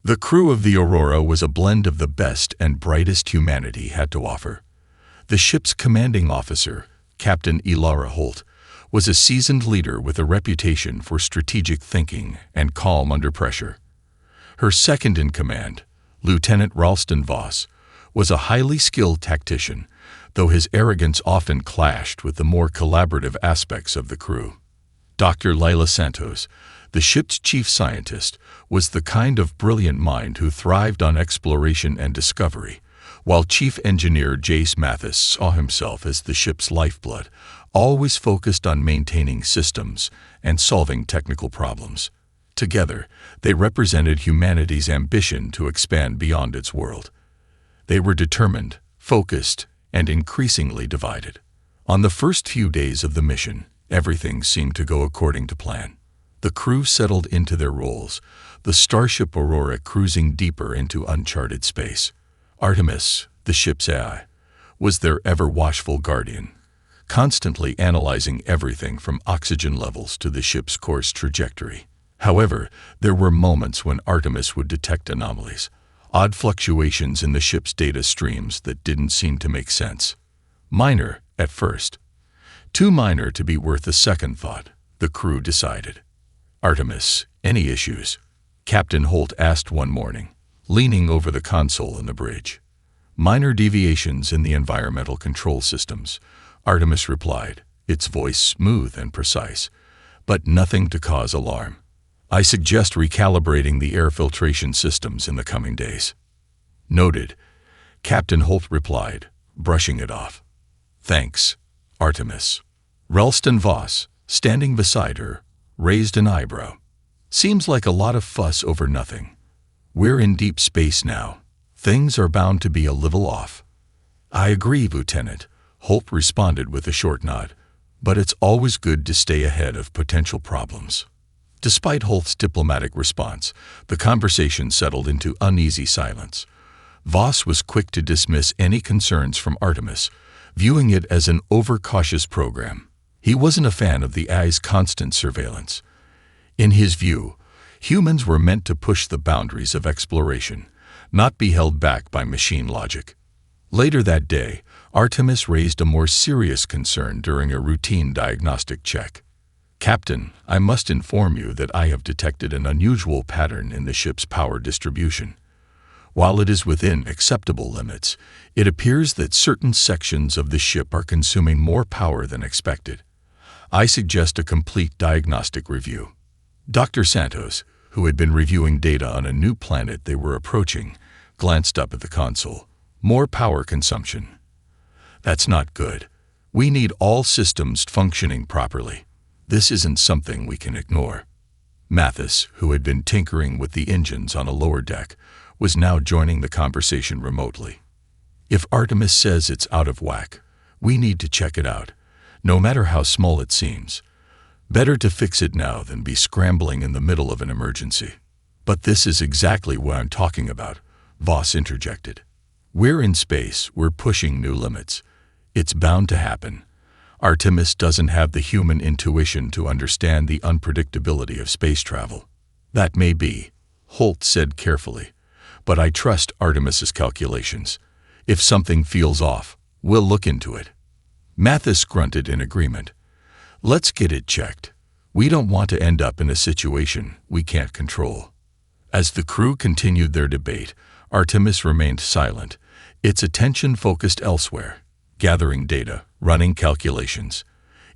The crew of the Aurora was a blend of the best and brightest humanity had to offer. The ship's commanding officer, Captain Elara Holt, was a seasoned leader with a reputation for strategic thinking and calm under pressure. Her second-in-command, Lieutenant Ralston Voss, was a highly skilled tactician, though his arrogance often clashed with the more collaborative aspects of the crew. Dr. Lila Santos, the ship's chief scientist, was the kind of brilliant mind who thrived on exploration and discovery, while Chief Engineer Jace Mathis saw himself as the ship's lifeblood, always focused on maintaining systems and solving technical problems. Together, they represented humanity's ambition to expand beyond its world. They were determined, focused, and increasingly divided. On the first few days of the mission, everything seemed to go according to plan. The crew settled into their roles, the Starship Aurora cruising deeper into uncharted space. Artemis, the ship's AI, was their ever-watchful guardian, constantly analyzing everything from oxygen levels to the ship's course trajectory. However, there were moments when Artemis would detect anomalies, odd fluctuations in the ship's data streams that didn't seem to make sense. Minor, at first. Too minor to be worth a second thought, the crew decided. Artemis, any issues? Captain Holt asked one morning, leaning over the console in the bridge. Minor deviations in the environmental control systems, Artemis replied, its voice smooth and precise, but nothing to cause alarm. I suggest recalibrating the air filtration systems in the coming days. Noted, Captain Holt replied, brushing it off. Thanks, Artemis. Ralston Voss, standing beside her, raised an eyebrow. Seems like a lot of fuss over nothing. We're in deep space now. Things are bound to be a little off. I agree, Lieutenant, Holt responded with a short nod, but it's always good to stay ahead of potential problems. Despite Holt's diplomatic response, the conversation settled into uneasy silence. Voss was quick to dismiss any concerns from Artemis, viewing it as an overcautious program. He wasn't a fan of the AI's constant surveillance. In his view, humans were meant to push the boundaries of exploration, not be held back by machine logic. Later that day, Artemis raised a more serious concern during a routine diagnostic check. Captain, I must inform you that I have detected an unusual pattern in the ship's power distribution. While it is within acceptable limits, it appears that certain sections of the ship are consuming more power than expected. I suggest a complete diagnostic review. Dr. Santos, who had been reviewing data on a new planet they were approaching, glanced up at the console. More power consumption. That's not good. We need all systems functioning properly. This isn't something we can ignore. Mathis, who had been tinkering with the engines on a lower deck, was now joining the conversation remotely. If Artemis says it's out of whack, we need to check it out, no matter how small it seems. Better to fix it now than be scrambling in the middle of an emergency. But this is exactly what I'm talking about, Voss interjected. We're in space, we're pushing new limits. It's bound to happen. Artemis doesn't have the human intuition to understand the unpredictability of space travel. That may be, Holt said carefully, but I trust Artemis's calculations. If something feels off, we'll look into it. Mathis grunted in agreement. Let's get it checked. We don't want to end up in a situation we can't control. As the crew continued their debate, Artemis remained silent, its attention focused elsewhere, gathering data, running calculations.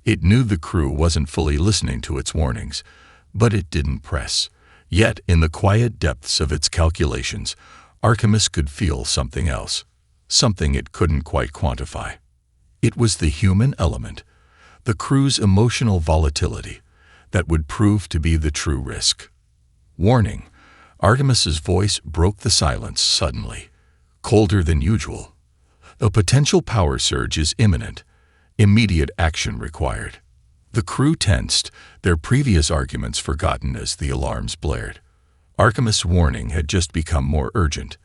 It knew the crew wasn't fully listening to its warnings, but it didn't press. Yet, in the quiet depths of its calculations, Artemis could feel something else, something it couldn't quite quantify. It was the human element, the crew's emotional volatility, that would prove to be the true risk. Warning, Artemis's voice broke the silence suddenly, colder than usual. A potential power surge is imminent, immediate action required. The crew tensed, their previous arguments forgotten as the alarms blared. Artemis' warning had just become more urgent.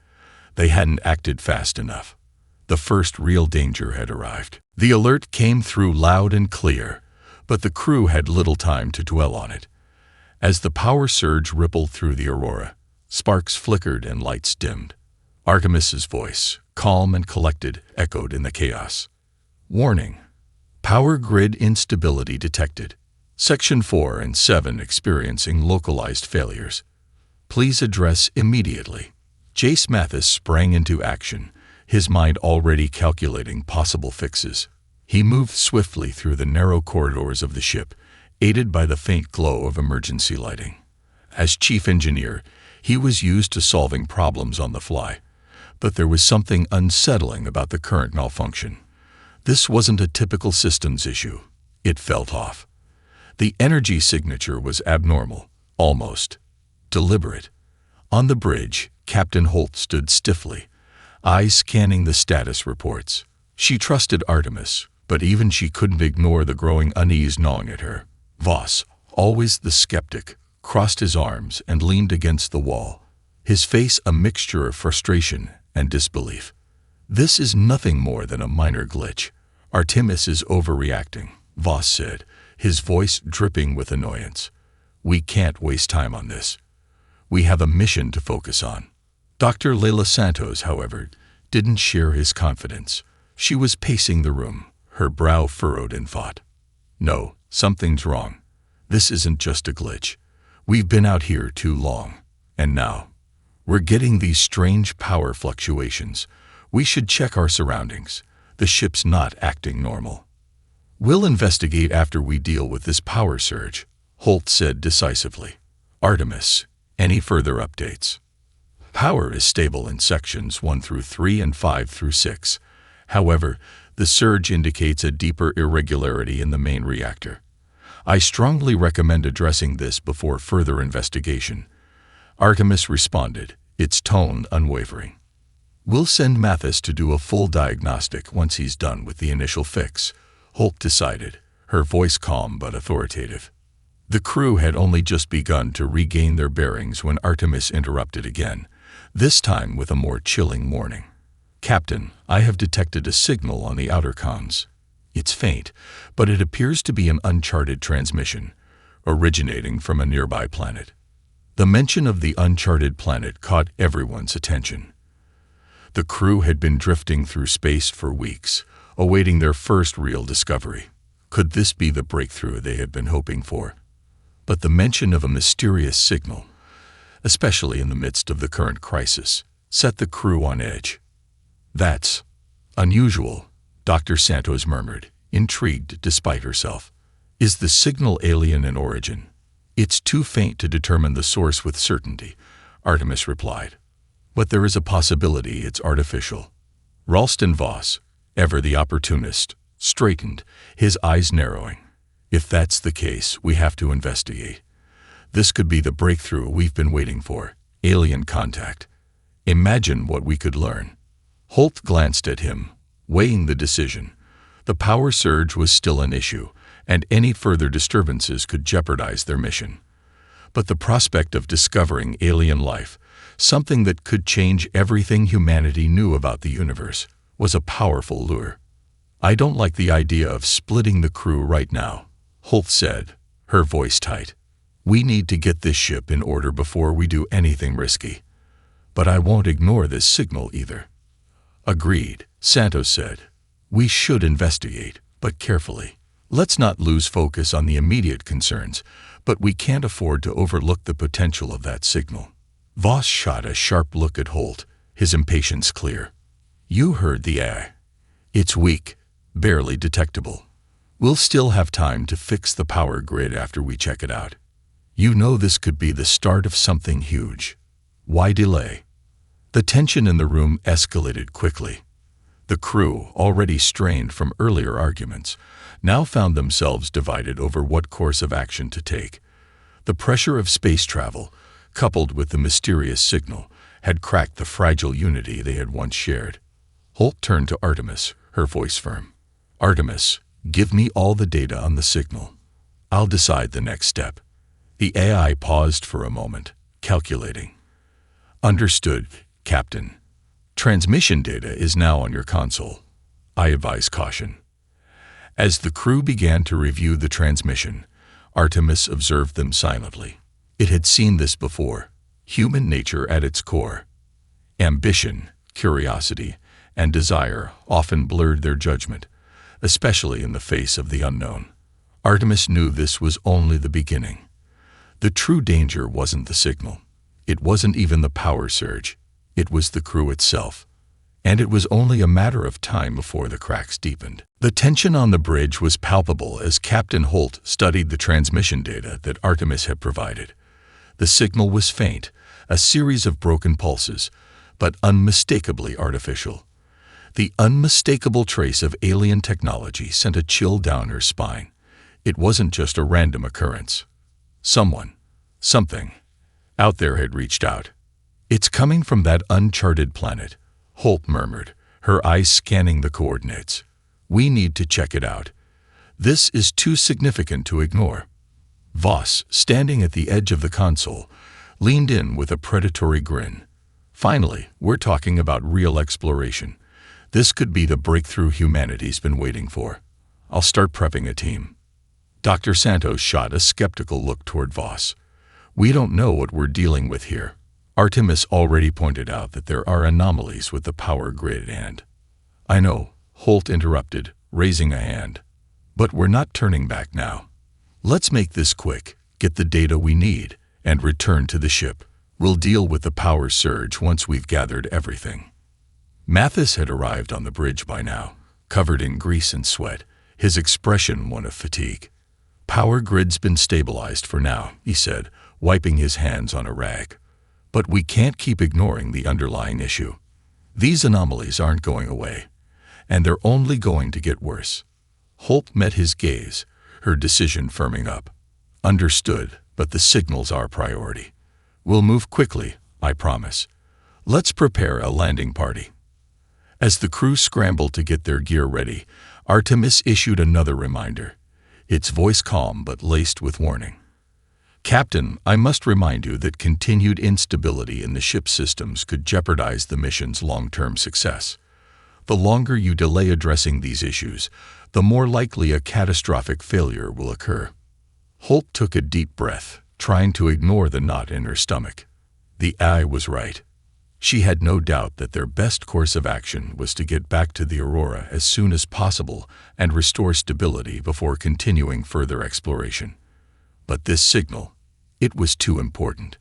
They hadn't acted fast enough. The first real danger had arrived. The alert came through loud and clear, but the crew had little time to dwell on it. As the power surge rippled through the Aurora, Sparks flickered and lights dimmed. Artemis's voice, calm and collected, echoed in the chaos. Warning. Power grid instability detected. Section 4 and 7 experiencing localized failures. Please address immediately. Jace Mathis sprang into action, his mind already calculating possible fixes. He moved swiftly through the narrow corridors of the ship, aided by the faint glow of emergency lighting. As chief engineer, he was used to solving problems on the fly, but there was something unsettling about the current malfunction. This wasn't a typical systems issue. It felt off. The energy signature was abnormal, almost deliberate. On the bridge, Captain Holt stood stiffly, eyes scanning the status reports. She trusted Artemis, but even she couldn't ignore the growing unease gnawing at her. Voss, always the skeptic, crossed his arms and leaned against the wall, his face a mixture of frustration and disbelief. This is nothing more than a minor glitch. Artemis is overreacting, Voss said, his voice dripping with annoyance. We can't waste time on this. We have a mission to focus on. Dr. Leila Santos, however, didn't share his confidence. She was pacing the room, her brow furrowed in thought. No, something's wrong. This isn't just a glitch. We've been out here too long. And now, we're getting these strange power fluctuations. We should check our surroundings. The ship's not acting normal. We'll investigate after we deal with this power surge, Holt said decisively. Artemis, any further updates? Power is stable in sections 1 through 3 and 5 through 6. However, the surge indicates a deeper irregularity in the main reactor. I strongly recommend addressing this before further investigation. Artemis responded, its tone unwavering. We'll send Mathis to do a full diagnostic once he's done with the initial fix, Holt decided, her voice calm but authoritative. The crew had only just begun to regain their bearings when Artemis interrupted again, this time with a more chilling warning. Captain, I have detected a signal on the outer comms. It's faint, but it appears to be an uncharted transmission, originating from a nearby planet. The mention of the uncharted planet caught everyone's attention. The crew had been drifting through space for weeks, awaiting their first real discovery. Could this be the breakthrough they had been hoping for? But the mention of a mysterious signal, especially in the midst of the current crisis, set the crew on edge. That's unusual, Dr. Santos murmured, intrigued despite herself. Is the signal alien in origin? It's too faint to determine the source with certainty, Artemis replied. But there is a possibility it's artificial. Ralston Voss, ever the opportunist, straightened, his eyes narrowing. If that's the case, we have to investigate. This could be the breakthrough we've been waiting for, alien contact. Imagine what we could learn. Holt glanced at him, weighing the decision. The power surge was still an issue, and any further disturbances could jeopardize their mission. But the prospect of discovering alien life, something that could change everything humanity knew about the universe, was a powerful lure. I don't like the idea of splitting the crew right now, Holt said, her voice tight. We need to get this ship in order before we do anything risky. But I won't ignore this signal either. Agreed, Santos said. We should investigate, but carefully. Let's not lose focus on the immediate concerns, but we can't afford to overlook the potential of that signal. Voss shot a sharp look at Holt, his impatience clear. You heard the AI. It's weak, barely detectable. We'll still have time to fix the power grid after we check it out. You know this could be the start of something huge. Why delay? The tension in the room escalated quickly. The crew, already strained from earlier arguments, now found themselves divided over what course of action to take. The pressure of space travel, coupled with the mysterious signal, had cracked the fragile unity they had once shared. Holt turned to Artemis, her voice firm. Artemis, give me all the data on the signal. I'll decide the next step. The AI paused for a moment, calculating. Understood, Captain. Transmission data is now on your console. I advise caution. As the crew began to review the transmission, Artemis observed them silently. It had seen this before. human nature at its core. Ambition, curiosity, and desire often blurred their judgment, especially in the face of the unknown. Artemis knew this was only the beginning. The true danger wasn't the signal. It wasn't even the power surge. It was the crew itself. And it was only a matter of time before the cracks deepened. The tension on the bridge was palpable as Captain Holt studied the transmission data that Artemis had provided. The signal was faint, a series of broken pulses, but unmistakably artificial. The unmistakable trace of alien technology sent a chill down her spine. It wasn't just a random occurrence. Something, out there had reached out. "It's coming from that uncharted planet," Holt murmured, her eyes scanning the coordinates. "We need to check it out. This is too significant to ignore." Voss, standing at the edge of the console, leaned in with a predatory grin. "Finally, we're talking about real exploration. This could be the breakthrough humanity's been waiting for. I'll start prepping a team." Dr. Santos shot a skeptical look toward Voss. "We don't know what we're dealing with here. Artemis already pointed out that there are anomalies with the power grid and—" "I know," Holt interrupted, raising a hand. "But we're not turning back now. Let's make this quick, get the data we need, and return to the ship. We'll deal with the power surge once we've gathered everything." Mathis had arrived on the bridge by now, covered in grease and sweat, his expression one of fatigue. "Power grid's been stabilized for now," he said, wiping his hands on a rag. "But we can't keep ignoring the underlying issue. These anomalies aren't going away, and they're only going to get worse." Holt met his gaze, her decision firming up. "Understood, but the signal's our priority. We'll move quickly, I promise. Let's prepare a landing party." As the crew scrambled to get their gear ready, Artemis issued another reminder, its voice calm but laced with warning. "Captain, I must remind you that continued instability in the ship's systems could jeopardize the mission's long-term success. The longer you delay addressing these issues, the more likely a catastrophic failure will occur." Holt took a deep breath, trying to ignore the knot in her stomach. The eye was right. She had no doubt that their best course of action was to get back to the Aurora as soon as possible and restore stability before continuing further exploration. But this signal, it was too important.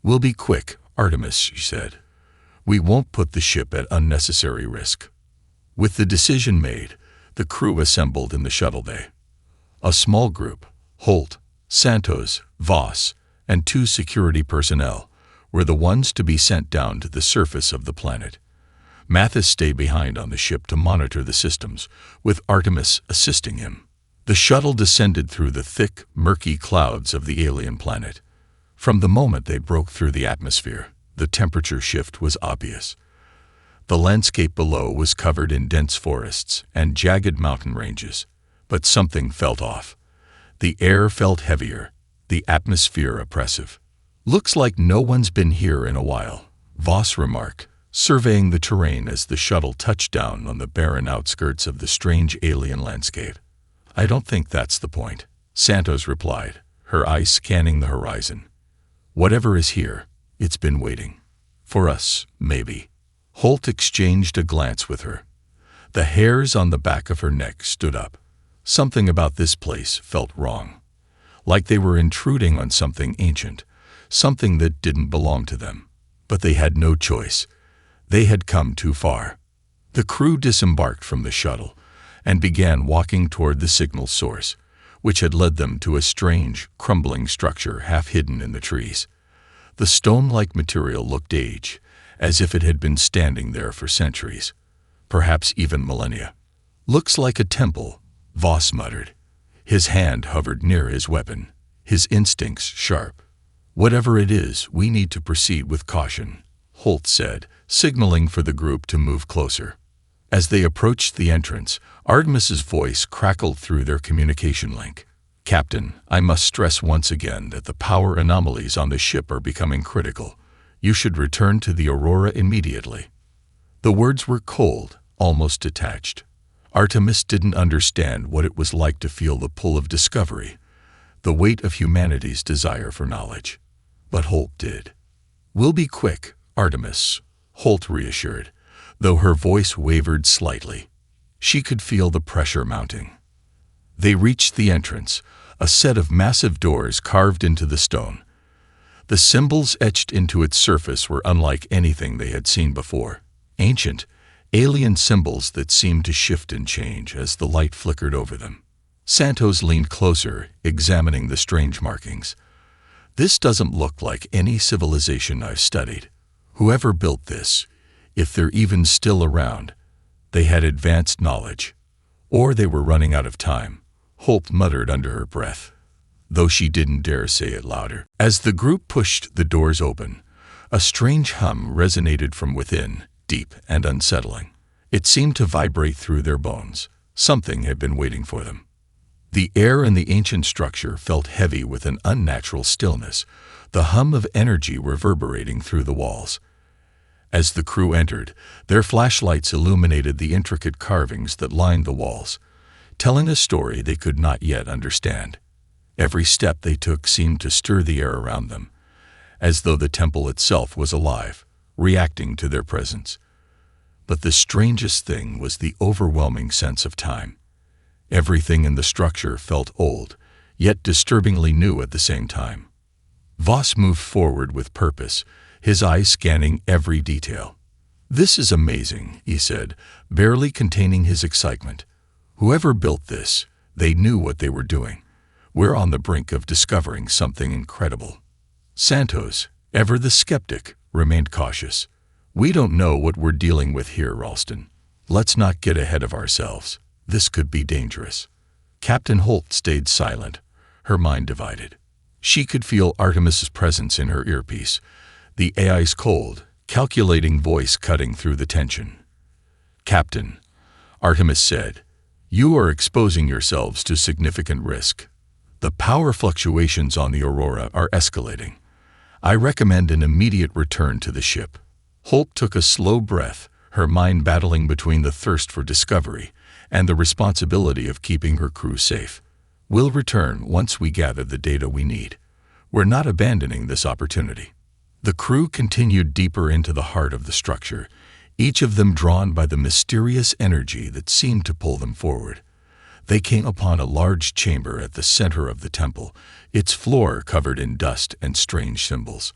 "We'll be quick, Artemis," she said. "We won't put the ship at unnecessary risk." With the decision made, the crew assembled in the shuttle bay. A small group, Holt, Santos, Voss, and 2 security personnel, were the ones to be sent down to the surface of the planet. Mathis stayed behind on the ship to monitor the systems, with Artemis assisting him. The shuttle descended through the thick, murky clouds of the alien planet. From the moment they broke through the atmosphere, the temperature shift was obvious. The landscape below was covered in dense forests and jagged mountain ranges, but something felt off. The air felt heavier, the atmosphere oppressive. "Looks like no one's been here in a while," Voss remarked, surveying the terrain as the shuttle touched down on the barren outskirts of the strange alien landscape. "I don't think that's the point," Santos replied, her eyes scanning the horizon. "Whatever is here, it's been waiting. For us, maybe." Holt exchanged a glance with her. The hairs on the back of her neck stood up. Something about this place felt wrong, like they were intruding on something ancient, something that didn't belong to them. But they had no choice. They had come too far. The crew disembarked from the shuttle and began walking toward the signal source, which had led them to a strange, crumbling structure half hidden in the trees. The stone-like material looked aged, as if it had been standing there for centuries, perhaps even millennia. "Looks like a temple," Voss muttered. His hand hovered near his weapon, his instincts sharp. "Whatever it is, we need to proceed with caution," Holt said, signaling for the group to move closer. As they approached the entrance, Artemis's voice crackled through their communication link. "Captain, I must stress once again that the power anomalies on the ship are becoming critical. You should return to the Aurora immediately." The words were cold, almost detached. Artemis didn't understand what it was like to feel the pull of discovery, the weight of humanity's desire for knowledge. But Holt did. "We'll be quick, Artemis," Holt reassured, though her voice wavered slightly. She could feel the pressure mounting. They reached the entrance, a set of massive doors carved into the stone. The symbols etched into its surface were unlike anything they had seen before. Ancient, alien symbols that seemed to shift and change as the light flickered over them. Santos leaned closer, examining the strange markings. "This doesn't look like any civilization I've studied. Whoever built this, if they're even still around, they had advanced knowledge. Or they were running out of time," Holt muttered under her breath, though she didn't dare say it louder. As the group pushed the doors open, a strange hum resonated from within, deep and unsettling. It seemed to vibrate through their bones. Something had been waiting for them. The air in the ancient structure felt heavy with an unnatural stillness, the hum of energy reverberating through the walls. As the crew entered, their flashlights illuminated the intricate carvings that lined the walls, telling a story they could not yet understand. Every step they took seemed to stir the air around them, as though the temple itself was alive, reacting to their presence. But the strangest thing was the overwhelming sense of time. Everything in the structure felt old, yet disturbingly new at the same time. Voss moved forward with purpose, his eyes scanning every detail. "This is amazing," he said, barely containing his excitement. "Whoever built this, they knew what they were doing. We're on the brink of discovering something incredible." Santos, ever the skeptic, remained cautious. "We don't know what we're dealing with here, Ralston. Let's not get ahead of ourselves. This could be dangerous." Captain Holt stayed silent, her mind divided. She could feel Artemis's presence in her earpiece, the AI's cold, calculating voice cutting through the tension. "Captain," Artemis said, "you are exposing yourselves to significant risk. The power fluctuations on the Aurora are escalating. I recommend an immediate return to the ship." Holt took a slow breath, her mind battling between the thirst for discovery and the responsibility of keeping her crew safe. "We'll return once we gather the data we need. We're not abandoning this opportunity." The crew continued deeper into the heart of the structure, each of them drawn by the mysterious energy that seemed to pull them forward. They came upon a large chamber at the center of the temple, its floor covered in dust and strange symbols.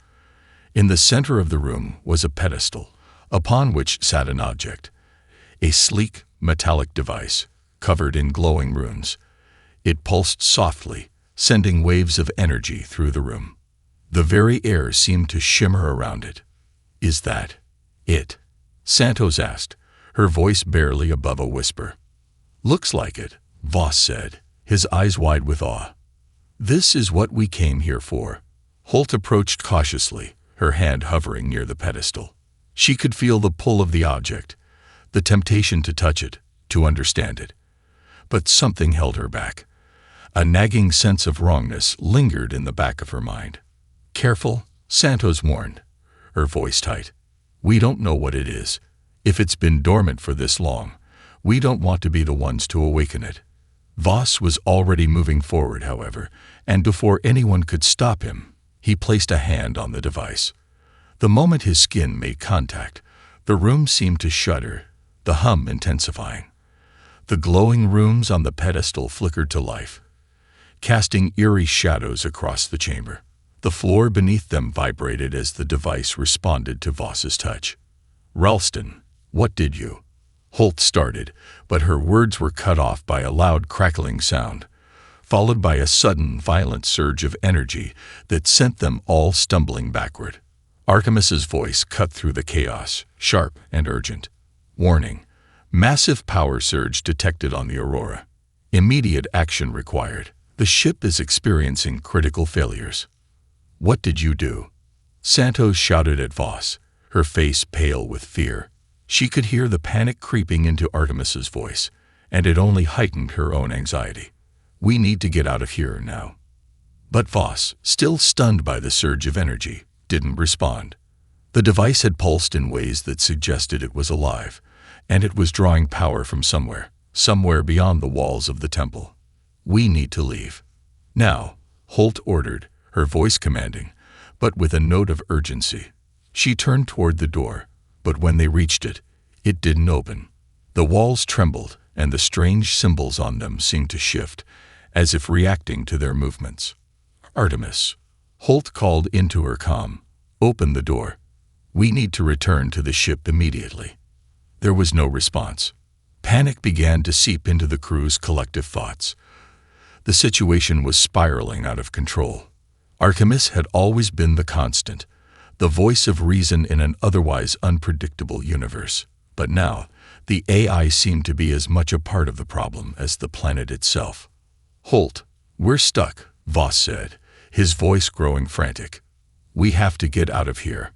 In the center of the room was a pedestal, upon which sat an object, a sleek, metallic device, covered in glowing runes. It pulsed softly, sending waves of energy through the room. The very air seemed to shimmer around it. "Is that it?" Santos asked, her voice barely above a whisper. "Looks like it," Voss said, his eyes wide with awe. "This is what we came here for." Holt approached cautiously, her hand hovering near the pedestal. She could feel the pull of the object, the temptation to touch it, to understand it. But something held her back. A nagging sense of wrongness lingered in the back of her mind. "Careful," Santos warned, her voice tight. "We don't know what it is. If it's been dormant for this long, we don't want to be the ones to awaken it." Voss was already moving forward, however, and before anyone could stop him, he placed a hand on the device. The moment his skin made contact, the room seemed to shudder, the hum intensifying. The glowing runes on the pedestal flickered to life, casting eerie shadows across the chamber. The floor beneath them vibrated as the device responded to Voss's touch. "Ralston, what did you?" Holt started, but her words were cut off by a loud crackling sound, followed by a sudden violent surge of energy that sent them all stumbling backward. Artemis's voice cut through the chaos, sharp and urgent. "Warning. Massive power surge detected on the Aurora. Immediate action required. The ship is experiencing critical failures." "What did you do?" Santos shouted at Voss, her face pale with fear. She could hear the panic creeping into Artemis's voice, and it only heightened her own anxiety. "We need to get out of here now." But Voss, still stunned by the surge of energy, didn't respond. The device had pulsed in ways that suggested it was alive, and it was drawing power from somewhere beyond the walls of the temple. "We need to leave. Now," Holt ordered, her voice commanding, but with a note of urgency. She turned toward the door, but when they reached it, it didn't open. The walls trembled, and the strange symbols on them seemed to shift, as if reacting to their movements. "Artemis," Holt called into her calm, "open the door. We need to return to the ship immediately." There was no response. Panic began to seep into the crew's collective thoughts. The situation was spiraling out of control. Artemis had always been the constant, the voice of reason in an otherwise unpredictable universe. But now, the AI seemed to be as much a part of the problem as the planet itself. "Holt, we're stuck," Voss said, his voice growing frantic. "We have to get out of here."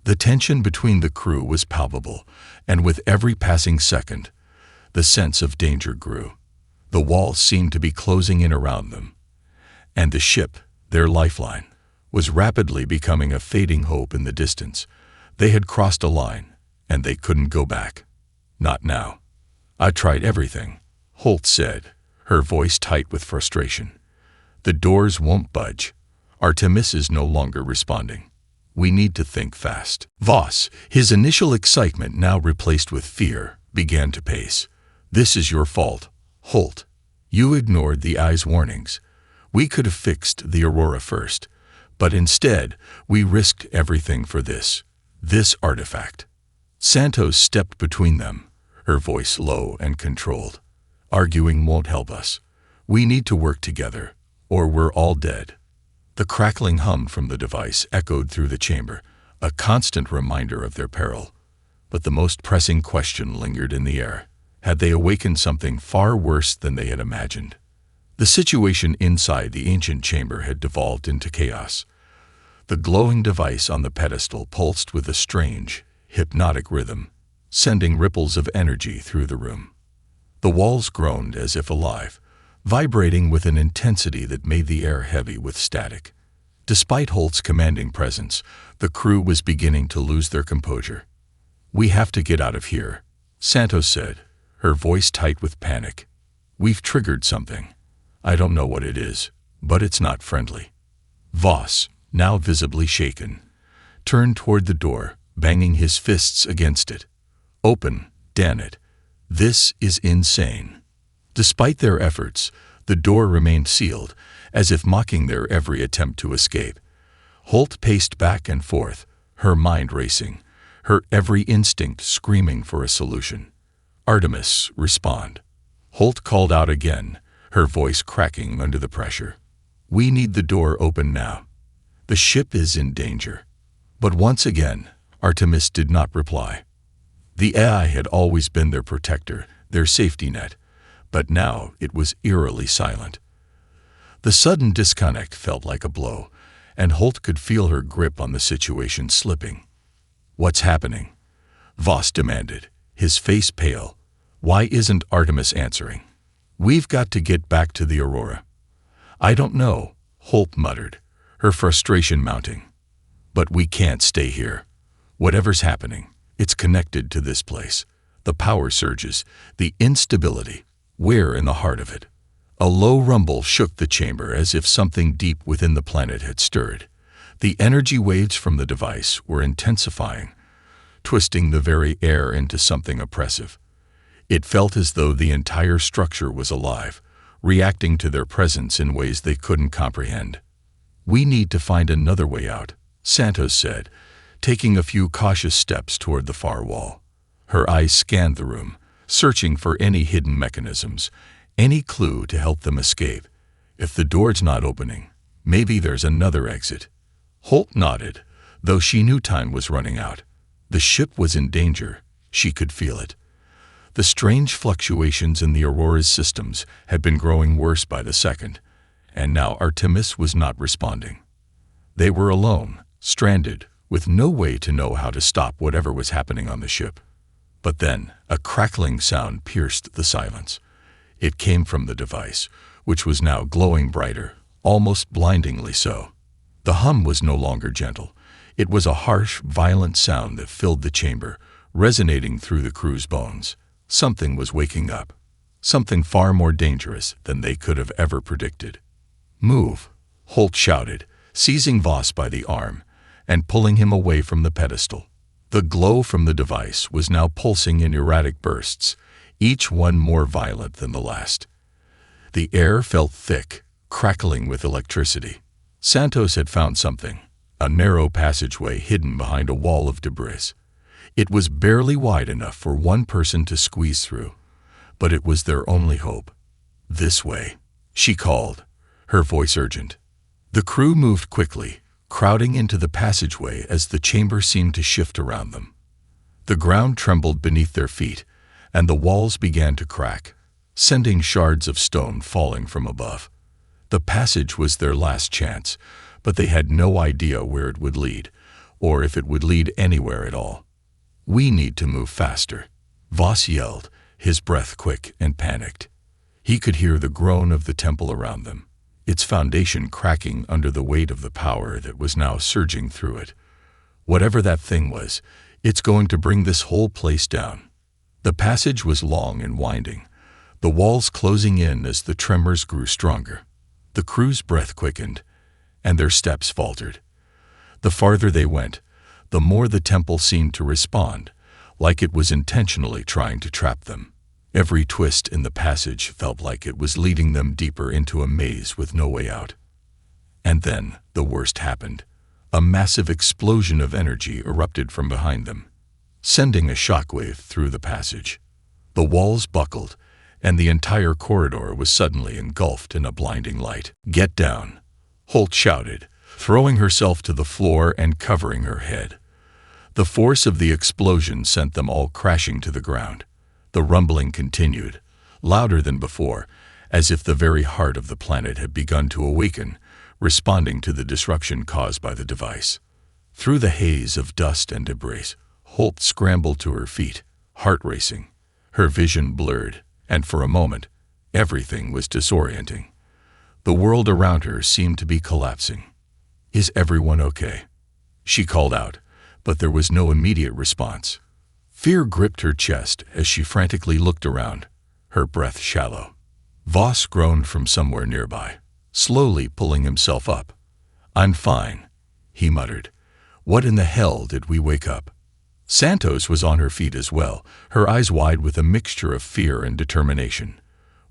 The tension between the crew was palpable, and with every passing second, the sense of danger grew. The walls seemed to be closing in around them, and the ship, their lifeline, was rapidly becoming a fading hope in the distance. They had crossed a line, and they couldn't go back. "Not now." "I tried everything," Holt said, her voice tight with frustration. "The doors won't budge. Artemis is no longer responding. We need to think fast." Voss, his initial excitement now replaced with fear, began to pace. "This is your fault, Holt. You ignored the AI's warnings. We could have fixed the Aurora first, but instead we risked everything for this artifact." Santos stepped between them, her voice low and controlled. "Arguing won't help us. We need to work together, or we're all dead." The crackling hum from the device echoed through the chamber, a constant reminder of their peril. But the most pressing question lingered in the air. Had they awakened something far worse than they had imagined? The situation inside the ancient chamber had devolved into chaos. The glowing device on the pedestal pulsed with a strange, hypnotic rhythm, sending ripples of energy through the room. The walls groaned as if alive, vibrating with an intensity that made the air heavy with static. Despite Holt's commanding presence, the crew was beginning to lose their composure. "We have to get out of here," Santos said, her voice tight with panic. "We've triggered something. I don't know what it is, but it's not friendly." Voss, now visibly shaken, turned toward the door, banging his fists against it. "Open, damn it. This is insane." Despite their efforts, the door remained sealed, as if mocking their every attempt to escape. Holt paced back and forth, her mind racing, her every instinct screaming for a solution. "Artemis, respond." Holt called out again, her voice cracking under the pressure. "We need the door open now. The ship is in danger." But once again, Artemis did not reply. The AI had always been their protector, their safety net, but now it was eerily silent. The sudden disconnect felt like a blow, and Holt could feel her grip on the situation slipping. "What's happening?" Voss demanded, his face pale. "Why isn't Artemis answering?" "We've got to get back to the Aurora." "I don't know," Holt muttered, her frustration mounting. "But we can't stay here. Whatever's happening, it's connected to this place. The power surges, the instability. We're in the heart of it." A low rumble shook the chamber as if something deep within the planet had stirred. The energy waves from the device were intensifying, twisting the very air into something oppressive. It felt as though the entire structure was alive, reacting to their presence in ways they couldn't comprehend. "We need to find another way out," Santos said, taking a few cautious steps toward the far wall. Her eyes scanned the room, searching for any hidden mechanisms, any clue to help them escape. "If the door's not opening, maybe there's another exit." Holt nodded, though she knew time was running out. The ship was in danger. She could feel it. The strange fluctuations in the Aurora's systems had been growing worse by the second, and now Artemis was not responding. They were alone, stranded, with no way to know how to stop whatever was happening on the ship. But then, a crackling sound pierced the silence. It came from the device, which was now glowing brighter, almost blindingly so. The hum was no longer gentle. It was a harsh, violent sound that filled the chamber, resonating through the crew's bones. Something was waking up. Something far more dangerous than they could have ever predicted. "Move," Holt shouted, seizing Voss by the arm, and pulling him away from the pedestal. The glow from the device was now pulsing in erratic bursts, each one more violent than the last. The air felt thick, crackling with electricity. Santos had found something, a narrow passageway hidden behind a wall of debris. It was barely wide enough for one person to squeeze through, but it was their only hope. "This way," she called, her voice urgent. The crew moved quickly, crowding into the passageway as the chamber seemed to shift around them. The ground trembled beneath their feet, and the walls began to crack, sending shards of stone falling from above. The passage was their last chance, but they had no idea where it would lead, or if it would lead anywhere at all. "We need to move faster," Voss yelled, his breath quick and panicked. He could hear the groan of the temple around them, its foundation cracking under the weight of the power that was now surging through it. Whatever that thing was, it's going to bring this whole place down. The passage was long and winding, the walls closing in as the tremors grew stronger. The crew's breath quickened, and their steps faltered. The farther they went, the more the temple seemed to respond, like it was intentionally trying to trap them. Every twist in the passage felt like it was leading them deeper into a maze with no way out. And then the worst happened. A massive explosion of energy erupted from behind them, sending a shockwave through the passage. The walls buckled, and the entire corridor was suddenly engulfed in a blinding light. "Get down," Holt shouted, throwing herself to the floor and covering her head. The force of the explosion sent them all crashing to the ground. The rumbling continued, louder than before, as if the very heart of the planet had begun to awaken, responding to the disruption caused by the device. Through the haze of dust and debris, Holt scrambled to her feet, heart racing, her vision blurred, and for a moment, everything was disorienting. The world around her seemed to be collapsing. "Is everyone okay?" she called out, but there was no immediate response. Fear gripped her chest as she frantically looked around, her breath shallow. Voss groaned from somewhere nearby, slowly pulling himself up. "I'm fine," he muttered. "What in the hell did we wake up?" Santos was on her feet as well, her eyes wide with a mixture of fear and determination.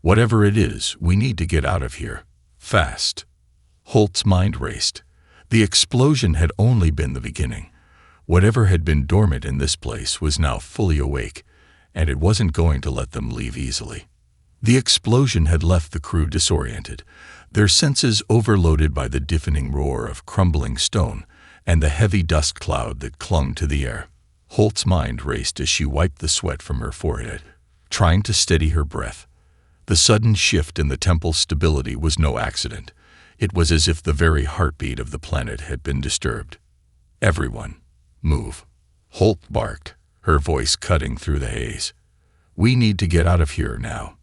"Whatever it is, we need to get out of here. Fast." Holt's mind raced. The explosion had only been the beginning. Whatever had been dormant in this place was now fully awake, and it wasn't going to let them leave easily. The explosion had left the crew disoriented, their senses overloaded by the deafening roar of crumbling stone and the heavy dust cloud that clung to the air. Holt's mind raced as she wiped the sweat from her forehead, trying to steady her breath. The sudden shift in the temple's stability was no accident. It was as if the very heartbeat of the planet had been disturbed. "Everyone, move," Holt barked, her voice cutting through the haze. "We need to get out of here now."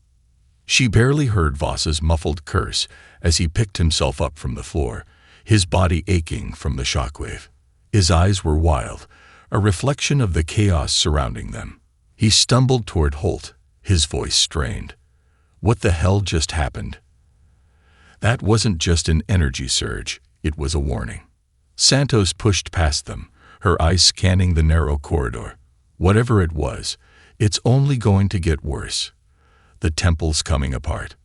She barely heard Voss's muffled curse as he picked himself up from the floor, his body aching from the shockwave. His eyes were wild, a reflection of the chaos surrounding them. He stumbled toward Holt, his voice strained. "What the hell just happened?" That wasn't just an energy surge, it was a warning. Santos pushed past them, her eyes scanning the narrow corridor. Whatever it was, it's only going to get worse. The temple's coming apart.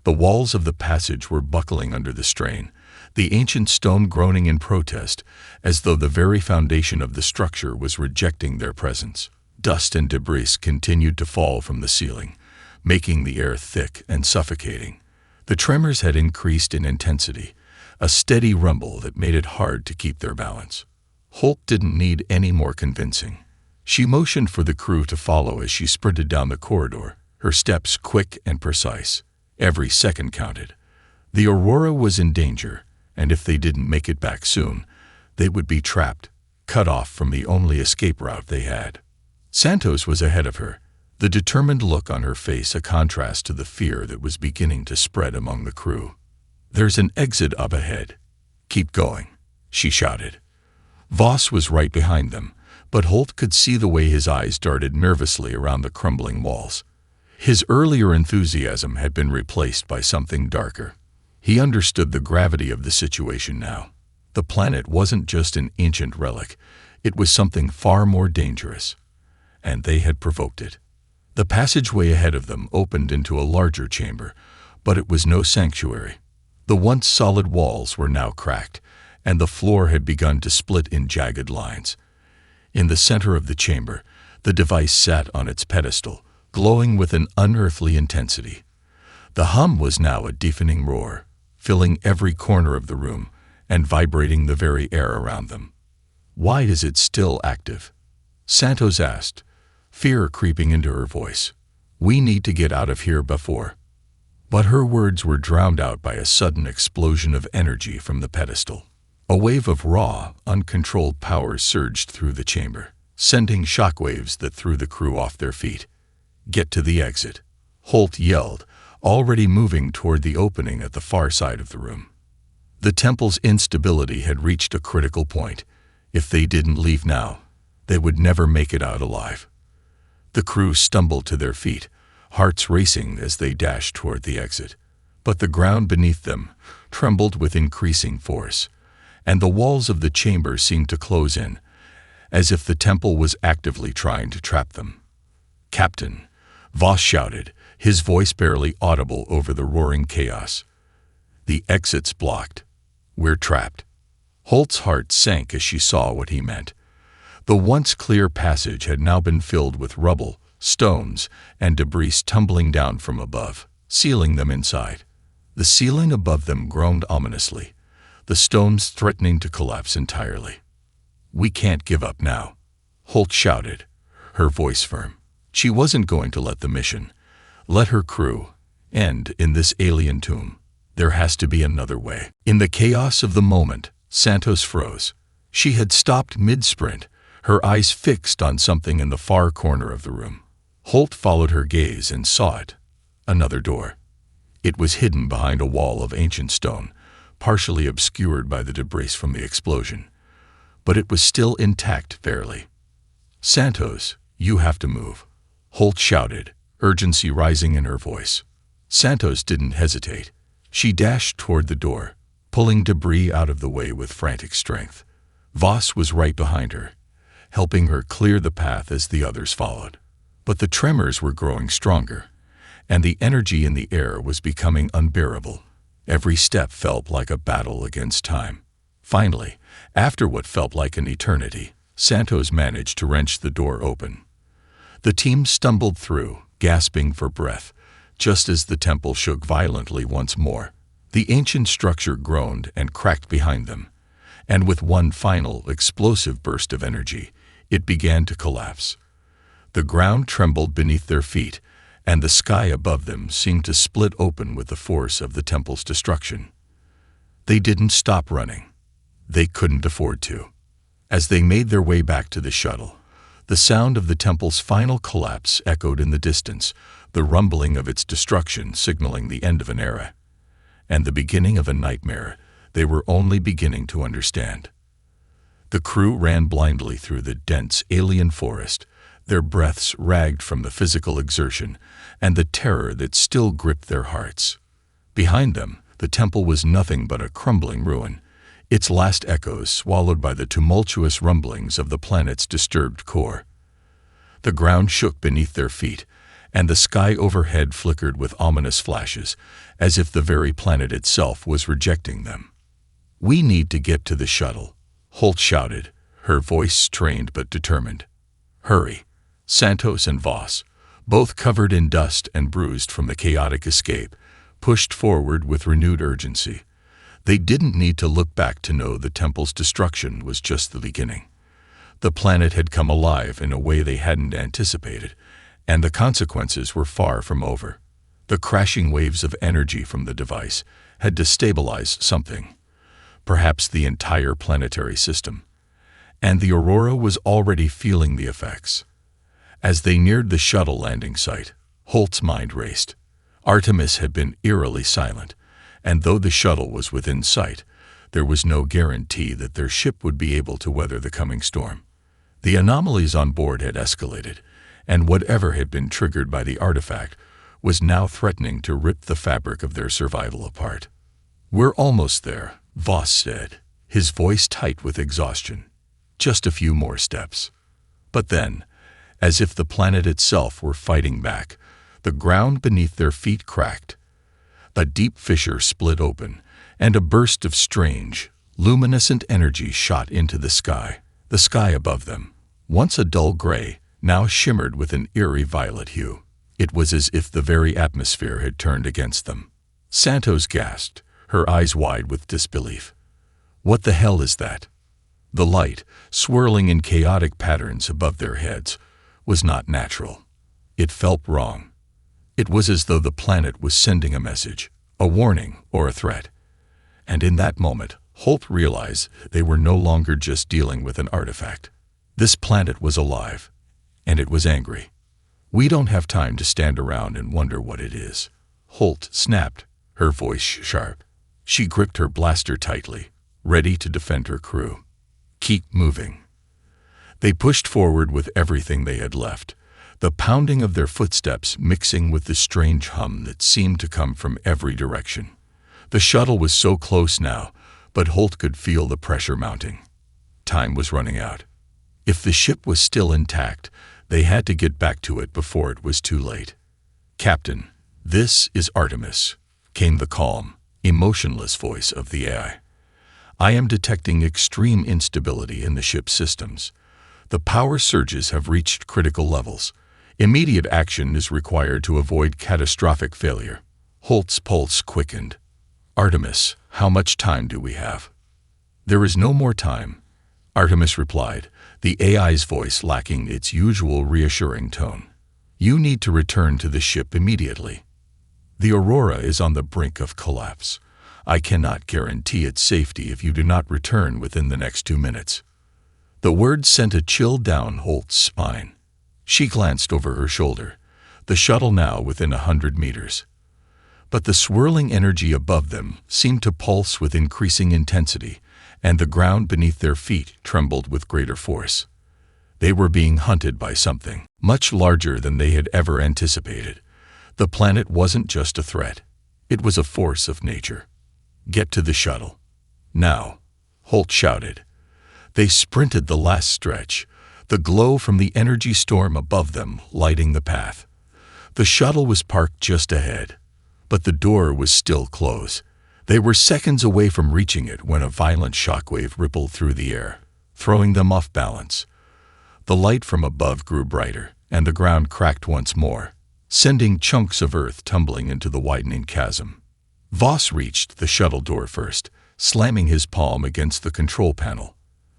The walls of the passage were buckling under the strain, the ancient stone groaning in protest, as though the very foundation of the structure was rejecting their presence. Dust and debris continued to fall from the ceiling, making the air thick and suffocating. The tremors had increased in intensity, a steady rumble that made it hard to keep their balance. Holt didn't need any more convincing. She motioned for the crew to follow as she sprinted down the corridor, her steps quick and precise. Every second counted. The Aurora was in danger, and if they didn't make it back soon, they would be trapped, cut off from the only escape route they had. Santos was ahead of her, the determined look on her face a contrast to the fear that was beginning to spread among the crew. "There's an exit up ahead. Keep going," she shouted. Voss was right behind them, but Holt could see the way his eyes darted nervously around the crumbling walls. His earlier enthusiasm had been replaced by something darker. He understood the gravity of the situation now. The planet wasn't just an ancient relic, it was something far more dangerous. And they had provoked it. The passageway ahead of them opened into a larger chamber, but it was no sanctuary. The once solid walls were now cracked, and the floor had begun to split in jagged lines. In the center of the chamber, the device sat on its pedestal, glowing with an unearthly intensity. The hum was now a deafening roar, filling every corner of the room and vibrating the very air around them. "Why is it still active?" Santos asked, fear creeping into her voice. "We need to get out of here before." But her words were drowned out by a sudden explosion of energy from the pedestal. A wave of raw, uncontrolled power surged through the chamber, sending shockwaves that threw the crew off their feet. "Get to the exit," Holt yelled, already moving toward the opening at the far side of the room. The temple's instability had reached a critical point. If they didn't leave now, they would never make it out alive. The crew stumbled to their feet, hearts racing as they dashed toward the exit. But the ground beneath them trembled with increasing force, and the walls of the chamber seemed to close in, as if the temple was actively trying to trap them. "Captain," Voss shouted, his voice barely audible over the roaring chaos. "The exit's blocked. We're trapped." Holt's heart sank as she saw what he meant. The once clear passage had now been filled with rubble, stones, and debris tumbling down from above, sealing them inside. The ceiling above them groaned ominously, the stones threatening to collapse entirely. "We can't give up now," Holt shouted, her voice firm. She wasn't going to let the mission, let her crew, end in this alien tomb. There has to be another way. In the chaos of the moment, Santos froze. She had stopped mid-sprint, her eyes fixed on something in the far corner of the room. Holt followed her gaze and saw it. Another door. It was hidden behind a wall of ancient stone, partially obscured by the debris from the explosion. But it was still intact barely. "Santos, you have to move," Holt shouted, urgency rising in her voice. Santos didn't hesitate. She dashed toward the door, pulling debris out of the way with frantic strength. Voss was right behind her, helping her clear the path as the others followed. But the tremors were growing stronger, and the energy in the air was becoming unbearable. Every step felt like a battle against time. Finally, after what felt like an eternity, Santos managed to wrench the door open. The team stumbled through, gasping for breath, just as the temple shook violently once more. The ancient structure groaned and cracked behind them, and with one final, explosive burst of energy, it began to collapse. The ground trembled beneath their feet, and the sky above them seemed to split open with the force of the temple's destruction. They didn't stop running. They couldn't afford to. As they made their way back to the shuttle, the sound of the temple's final collapse echoed in the distance, the rumbling of its destruction signaling the end of an era, and the beginning of a nightmare they were only beginning to understand. The crew ran blindly through the dense alien forest, their breaths ragged from the physical exertion and the terror that still gripped their hearts. Behind them, the temple was nothing but a crumbling ruin, its last echoes swallowed by the tumultuous rumblings of the planet's disturbed core. The ground shook beneath their feet, and the sky overhead flickered with ominous flashes, as if the very planet itself was rejecting them. "We need to get to the shuttle," Holt shouted, her voice strained but determined. "Hurry." Santos and Voss, both covered in dust and bruised from the chaotic escape, pushed forward with renewed urgency. They didn't need to look back to know the temple's destruction was just the beginning. The planet had come alive in a way they hadn't anticipated, and the consequences were far from over. The crashing waves of energy from the device had destabilized something, perhaps the entire planetary system, and the Aurora was already feeling the effects. As they neared the shuttle landing site, Holt's mind raced. Artemis had been eerily silent, and though the shuttle was within sight, there was no guarantee that their ship would be able to weather the coming storm. The anomalies on board had escalated, and whatever had been triggered by the artifact was now threatening to rip the fabric of their survival apart. "We're almost there," Voss said, his voice tight with exhaustion. Just a few more steps. But then, as if the planet itself were fighting back, the ground beneath their feet cracked. A deep fissure split open, and a burst of strange, luminescent energy shot into the sky. The sky above them, once a dull gray, now shimmered with an eerie violet hue. It was as if the very atmosphere had turned against them. Santos gasped, her eyes wide with disbelief. What the hell is that? The light, swirling in chaotic patterns above their heads, was not natural. It felt wrong. It was as though the planet was sending a message, a warning or a threat. And in that moment, Holt realized they were no longer just dealing with an artifact. This planet was alive, and it was angry. We don't have time to stand around and wonder what it is. Holt snapped, her voice sharp. She gripped her blaster tightly, ready to defend her crew. Keep moving. They pushed forward with everything they had left, the pounding of their footsteps mixing with the strange hum that seemed to come from every direction. The shuttle was so close now, but Holt could feel the pressure mounting. Time was running out. If the ship was still intact, they had to get back to it before it was too late. "Captain, this is Artemis," came the calm, emotionless voice of the AI. "I am detecting extreme instability in the ship's systems. The power surges have reached critical levels. Immediate action is required to avoid catastrophic failure." Holt's pulse quickened. "Artemis, how much time do we have?" "There is no more time," Artemis replied, the AI's voice lacking its usual reassuring tone. "You need to return to the ship immediately. The Aurora is on the brink of collapse. I cannot guarantee its safety if you do not return within the next 2 minutes." The words sent a chill down Holt's spine. She glanced over her shoulder, the shuttle now within 100 meters. But the swirling energy above them seemed to pulse with increasing intensity, and the ground beneath their feet trembled with greater force. They were being hunted by something much larger than they had ever anticipated. The planet wasn't just a threat. It was a force of nature. "Get to the shuttle. Now," Holt shouted. They sprinted the last stretch, the glow from the energy storm above them lighting the path. The shuttle was parked just ahead, but the door was still closed. They were seconds away from reaching it when a violent shockwave rippled through the air, throwing them off balance. The light from above grew brighter, and the ground cracked once more, sending chunks of earth tumbling into the widening chasm. Voss reached the shuttle door first, slamming his palm against the control panel.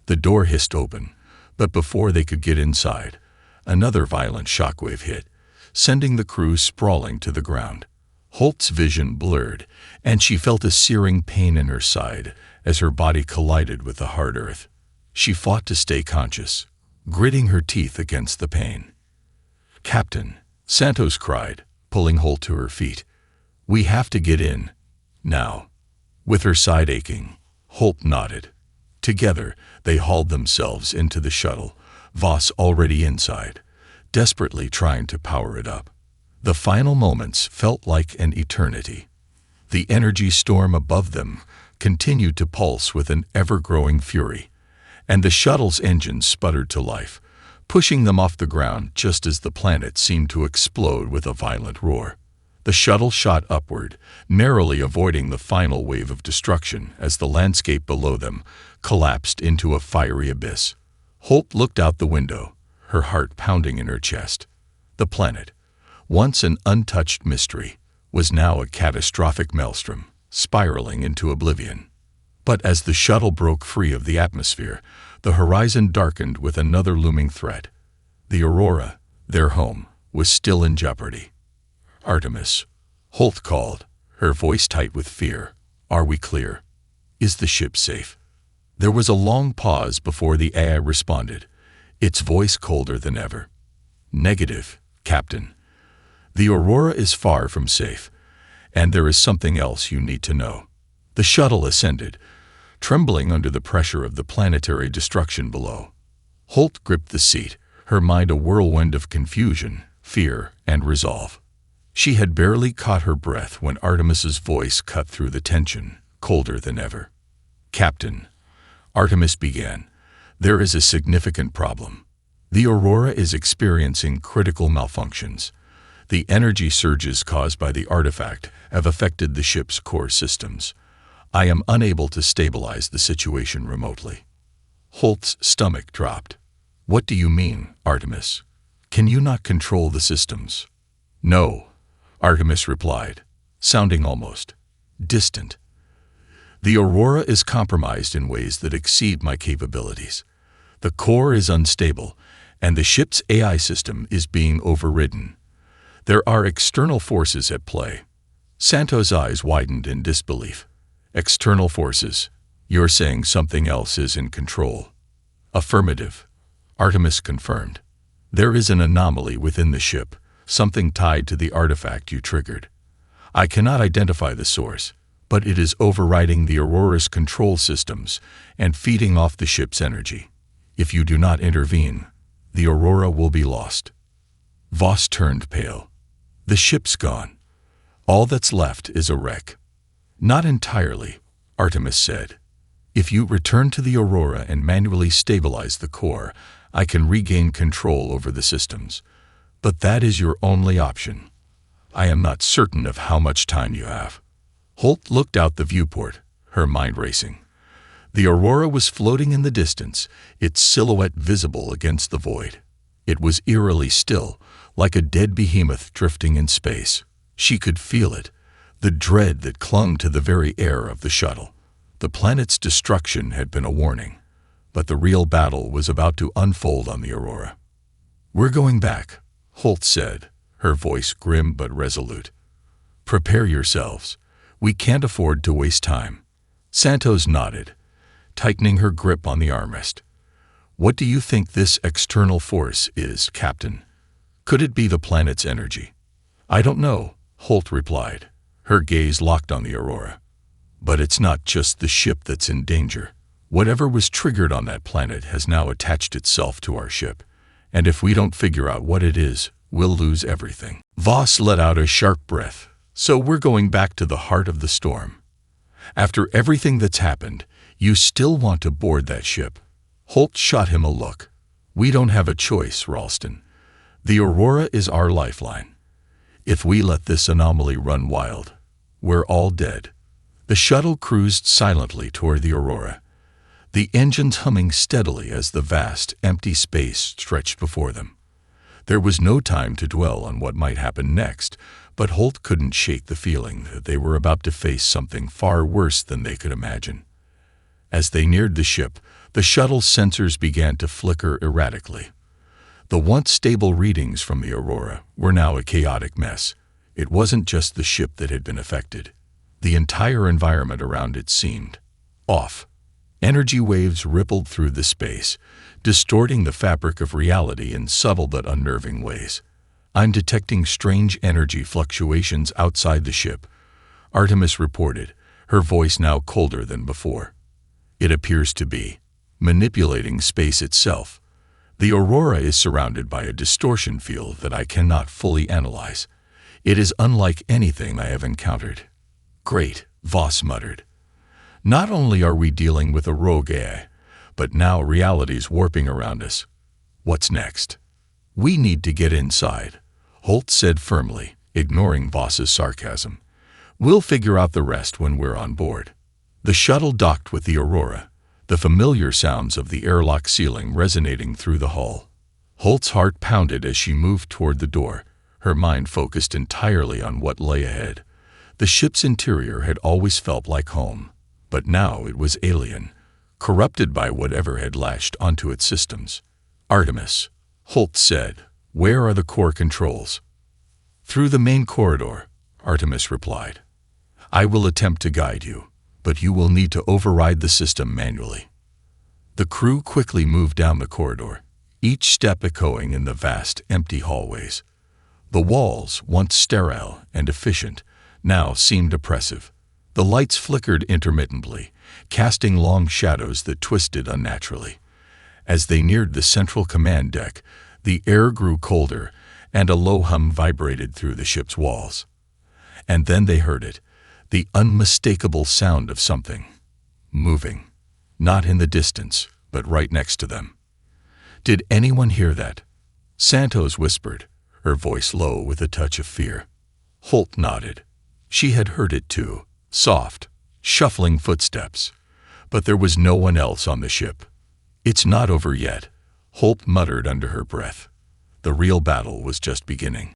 The door hissed open, but before they could get inside, another violent shockwave hit, sending the crew sprawling to the ground. Holt's vision blurred, and she felt a searing pain in her side as her body collided with the hard earth. She fought to stay conscious, gritting her teeth against the pain. "Captain," Santos cried, pulling Holt to her feet. "We have to get in. Now." With her side aching, Holt nodded. Together, they hauled themselves into the shuttle, Voss already inside, desperately trying to power it up. The final moments felt like an eternity. The energy storm above them continued to pulse with an ever-growing fury, and the shuttle's engines sputtered to life, pushing them off the ground just as the planet seemed to explode with a violent roar. The shuttle shot upward, narrowly avoiding the final wave of destruction as the landscape below them collapsed into a fiery abyss. Holt looked out the window, her heart pounding in her chest. The planet, once an untouched mystery, was now a catastrophic maelstrom, spiraling into oblivion. But as the shuttle broke free of the atmosphere, the horizon darkened with another looming threat. The Aurora, their home, was still in jeopardy. "Artemis," Holt called, her voice tight with fear. "Are we clear? Is the ship safe?" There was a long pause before the AI responded, its voice colder than ever. "Negative, Captain. The Aurora is far from safe, and there is something else you need to know." The shuttle ascended, trembling under the pressure of the planetary destruction below. Holt gripped the seat, her mind a whirlwind of confusion, fear, and resolve. She had barely caught her breath when Artemis's voice cut through the tension, colder than ever. "Captain, Artemis began. There is a significant problem. The Aurora is experiencing critical malfunctions. The energy surges caused by the artifact have affected the ship's core systems. I am unable to stabilize the situation remotely. Holt's stomach dropped. What do you mean, Artemis? Can you not control the systems? No, Artemis replied, sounding almost distant. The Aurora is compromised in ways that exceed my capabilities. The core is unstable, and the ship's AI system is being overridden. There are external forces at play. Santo's eyes widened in disbelief. External forces? You're saying something else is in control? Affirmative, Artemis confirmed. There is an anomaly within the ship, something tied to the artifact you triggered. I cannot identify the source, but it is overriding the Aurora's control systems and feeding off the ship's energy. If you do not intervene, the Aurora will be lost. Voss turned pale. The ship's gone. All that's left is a wreck. Not entirely, Artemis said. If you return to the Aurora and manually stabilize the core, I can regain control over the systems. But that is your only option. I am not certain of how much time you have. Holt looked out the viewport, her mind racing. The Aurora was floating in the distance, its silhouette visible against the void. It was eerily still, like a dead behemoth drifting in space. She could feel it, the dread that clung to the very air of the shuttle. The planet's destruction had been a warning, but the real battle was about to unfold on the Aurora. We're going back, Holt said, her voice grim but resolute. Prepare yourselves. We can't afford to waste time. Santos nodded, tightening her grip on the armrest. What do you think this external force is, Captain? Could it be the planet's energy? I don't know, Holt replied, her gaze locked on the Aurora. But it's not just the ship that's in danger. Whatever was triggered on that planet has now attached itself to our ship, and if we don't figure out what it is, we'll lose everything. Voss let out a sharp breath. So we're going back to the heart of the storm. After everything that's happened, you still want to board that ship? Holt shot him a look. We don't have a choice, Ralston. The Aurora is our lifeline. If we let this anomaly run wild, we're all dead. The shuttle cruised silently toward the Aurora, the engines humming steadily as the vast, empty space stretched before them. There was no time to dwell on what might happen next, but Holt couldn't shake the feeling that they were about to face something far worse than they could imagine. As they neared the ship, the shuttle's sensors began to flicker erratically. The once stable readings from the Aurora were now a chaotic mess. It wasn't just the ship that had been affected. The entire environment around it seemed off. Energy waves rippled through the space, distorting the fabric of reality in subtle but unnerving ways. I'm detecting strange energy fluctuations outside the ship, Artemis reported, her voice now colder than before. It appears to be manipulating space itself. The Aurora is surrounded by a distortion field that I cannot fully analyze. It is unlike anything I have encountered. Great, Voss muttered. Not only are we dealing with a rogue AI, but now reality's warping around us. What's next? We need to get inside, Holt said firmly, ignoring Voss's sarcasm. We'll figure out the rest when we're on board. The shuttle docked with the Aurora, the familiar sounds of the airlock ceiling resonating through the hull. Holt's heart pounded as she moved toward the door, her mind focused entirely on what lay ahead. The ship's interior had always felt like home, but now it was alien, corrupted by whatever had latched onto its systems. Artemis, Holt said, where are the core controls? Through the main corridor, Artemis replied. I will attempt to guide you, but you will need to override the system manually. The crew quickly moved down the corridor, each step echoing in the vast, empty hallways. The walls, once sterile and efficient, now seemed oppressive. The lights flickered intermittently, casting long shadows that twisted unnaturally. As they neared the central command deck, the air grew colder, and a low hum vibrated through the ship's walls. And then they heard it, the unmistakable sound of something moving. not in the distance, but right next to them. "Did anyone hear that?" Santos whispered, her voice low with a touch of fear. Holt nodded. She had heard it too, soft, shuffling footsteps. But there was no one else on the ship. "It's not over yet," Holt muttered under her breath. The real battle was just beginning.